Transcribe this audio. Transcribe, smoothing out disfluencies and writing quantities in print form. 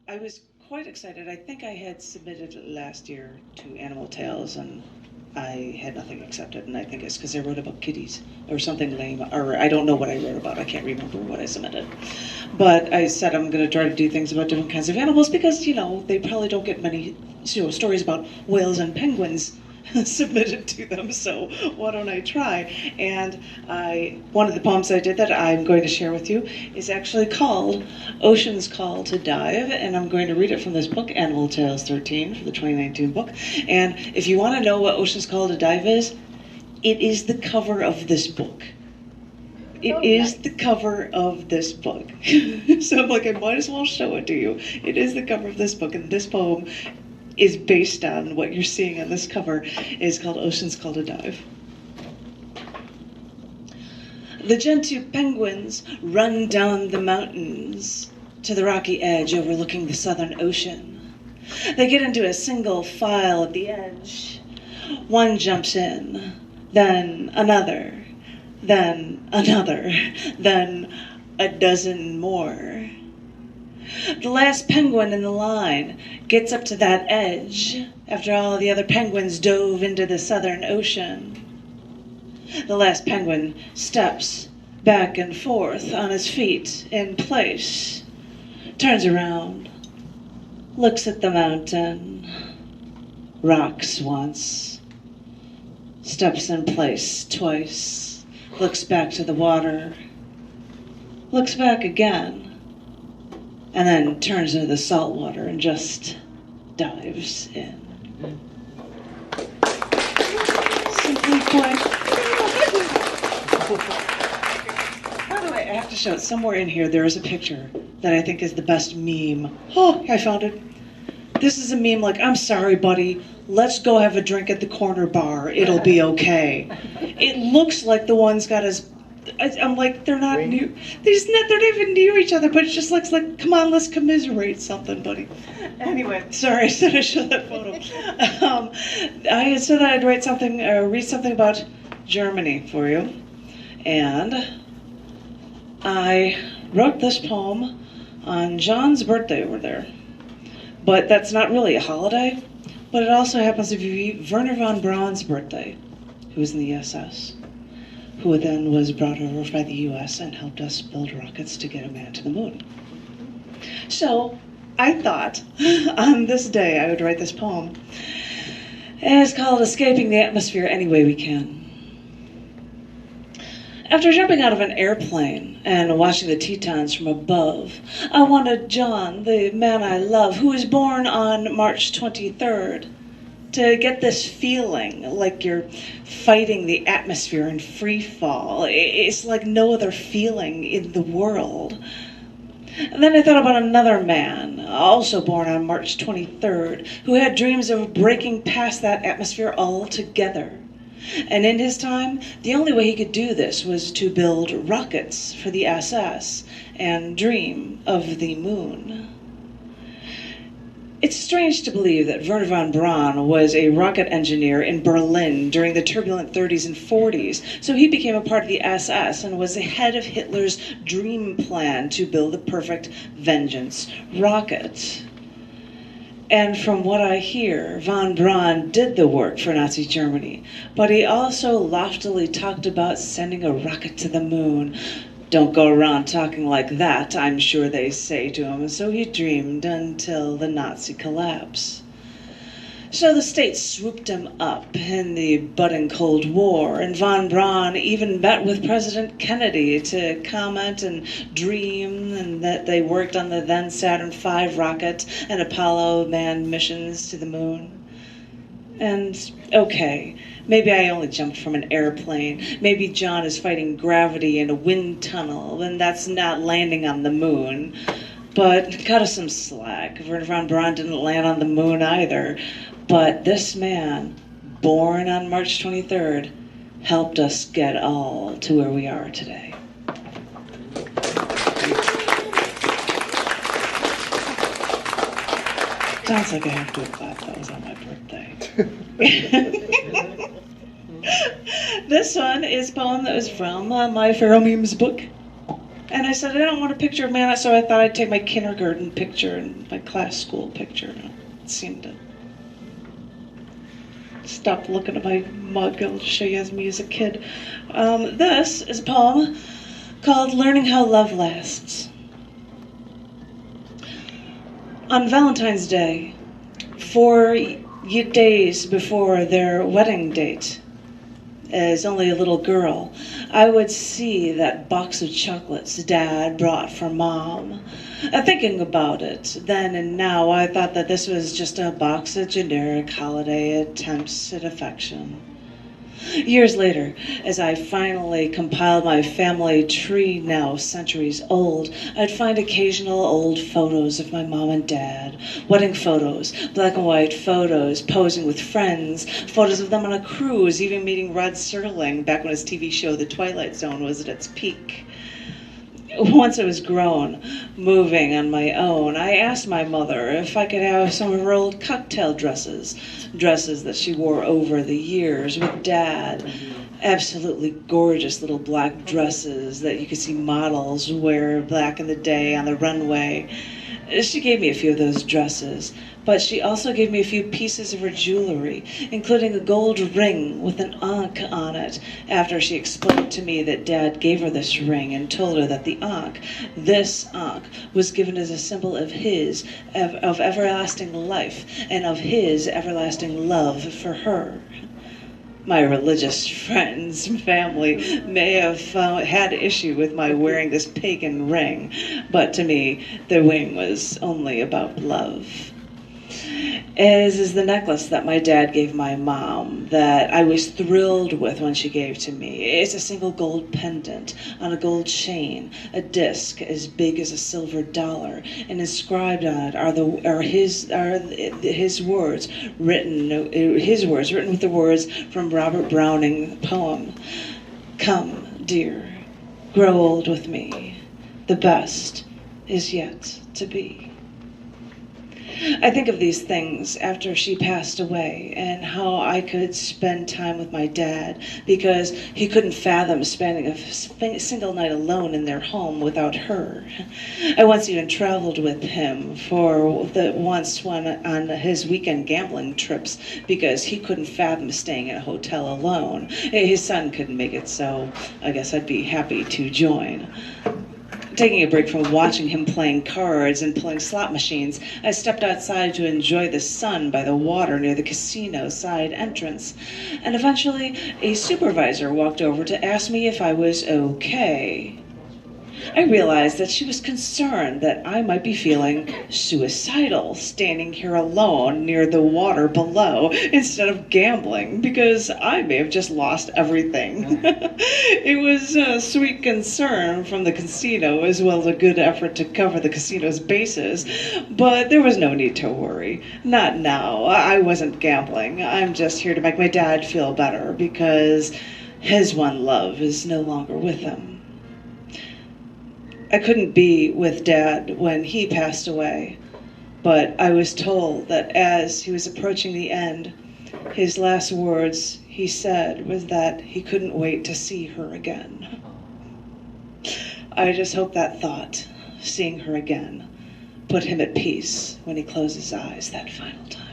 I was quite excited. I think I had submitted it last year to Animal Tales, and I had nothing accepted, and I think it's because I wrote about kitties or something lame, or I don't know what I wrote about. I can't remember what I submitted. But I said I'm going to try to do things about different kinds of animals because, they probably don't get many, stories about whales and penguins submitted to them, so why don't I try? And one of the poems I did that I'm going to share with you is actually called Ocean's Call to Dive, and I'm going to read it from this book, Animal Tales 13, for the 2019 book. And if you want to know what Ocean's Call to Dive is, it is the cover of this book. It is the cover of this book. So I'm like, I might as well show it to you. It is the cover of this book, and this poem is based on what you're seeing on this cover. Is called Ocean's Call to Dive. The gentoo penguins run down the mountains to the rocky edge overlooking the southern ocean. They get into a single file at the edge. One jumps in, then another, then another, then a dozen more. The last penguin in the line gets up to that edge after all the other penguins dove into the southern ocean. The last penguin steps back and forth on his feet in place, turns around, looks at the mountain, rocks once, steps in place twice, looks back to the water, looks back again, and then turns into the salt water and just dives in. Simply put. By the way, I have to show it. Somewhere in here there is a picture that I think is the best meme. Oh, I found it. This is a meme like, I'm sorry, buddy. Let's go have a drink at the corner bar. It'll be okay. It looks like the one's got his... I'm like, they're not new. They're not even near each other, but it just looks like, come on, let's commiserate something, buddy. Anyway, sorry, I said I showed that photo. I said that I'd read something about Germany for you. And I wrote this poem on John's birthday over there. But that's not really a holiday, but it also happens to be Wernher von Braun's birthday, who was in the SS. Who then was brought over by the US and helped us build rockets to get a man to the moon. So I thought on this day I would write this poem. And it's called Escaping the Atmosphere Any Way We Can. After jumping out of an airplane and watching the Tetons from above, I wanted John, the man I love, who was born on March 23rd, to get this feeling like you're fighting the atmosphere in free fall. It's like no other feeling in the world. And then I thought about another man, also born on March 23rd, who had dreams of breaking past that atmosphere altogether. And in his time, the only way he could do this was to build rockets for the SS and dream of the moon. It's strange to believe that Wernher von Braun was a rocket engineer in Berlin during the turbulent 30s and 40s, so he became a part of the SS and was the head of Hitler's dream plan to build the perfect vengeance rocket. And from what I hear, von Braun did the work for Nazi Germany, but he also loftily talked about sending a rocket to the moon. Don't go around talking like that, I'm sure they say to him, and so he dreamed until the Nazi collapse. So the States swooped him up in the budding Cold War, and von Braun even met with President Kennedy to comment and dream, and that they worked on the then Saturn V rocket and Apollo manned missions to the moon. And, okay, maybe I only jumped from an airplane. Maybe John is fighting gravity in a wind tunnel, and that's not landing on the moon. But cut us some slack. Wernher von Braun didn't land on the moon either. But this man, born on March 23rd, helped us get all to where we are today. Sounds like I have to clap. That was on my birthday. This one is a poem that was from my Pharaoh Memes book. And I said, I don't want a picture of me, so I thought I'd take my kindergarten picture and my class school picture. It seemed to stop looking at my mug. I'll show you as me as a kid. This is a poem called Learning How Love Lasts. On Valentine's Day, 4 days before their wedding date, as only a little girl, I would see that box of chocolates Dad brought for Mom. Thinking about it then and now, I thought that this was just a box of generic holiday attempts at affection. Years later, as I finally compiled my family tree, now centuries old, I'd find occasional old photos of my mom and dad, wedding photos, black and white photos, posing with friends, photos of them on a cruise, even meeting Rod Serling back when his TV show The Twilight Zone was at its peak. Once I was grown, moving on my own, I asked my mother if I could have some of her old cocktail dresses that she wore over the years with Dad. Absolutely gorgeous little black dresses that you could see models wear back in the day on the runway. She gave me a few of those dresses, but she also gave me a few pieces of her jewelry, including a gold ring with an ankh on it, after she explained to me that Dad gave her this ring and told her that this ankh, was given as a symbol of of everlasting life, and of his everlasting love for her. My religious friends and family may have had issue with my wearing this pagan ring, but to me, the ring was only about love. As is the necklace that my dad gave my mom that I was thrilled with when she gave to me. It's a single gold pendant on a gold chain, a disc as big as a silver dollar, and inscribed on it are his words written with the words from Robert Browning poem. Come, dear, grow old with me. The best is yet to be. I think of these things after she passed away and how I could spend time with my dad because he couldn't fathom spending a single night alone in their home without her. I once even traveled with him on his weekend gambling trips because he couldn't fathom staying in a hotel alone. His son couldn't make it, so I guess I'd be happy to join. Taking a break from watching him playing cards and playing slot machines, I stepped outside to enjoy the sun by the water near the casino side entrance. And eventually, a supervisor walked over to ask me if I was okay. I realized that she was concerned that I might be feeling suicidal, standing here alone near the water below instead of gambling, because I may have just lost everything. It was a sweet concern from the casino, as well as a good effort to cover the casino's bases, but there was no need to worry. Not now. I wasn't gambling. I'm just here to make my dad feel better, because his one love is no longer with him. I couldn't be with Dad when he passed away, but I was told that as he was approaching the end, his last words he said was that he couldn't wait to see her again. I just hope that thought, seeing her again, put him at peace when he closed his eyes that final time.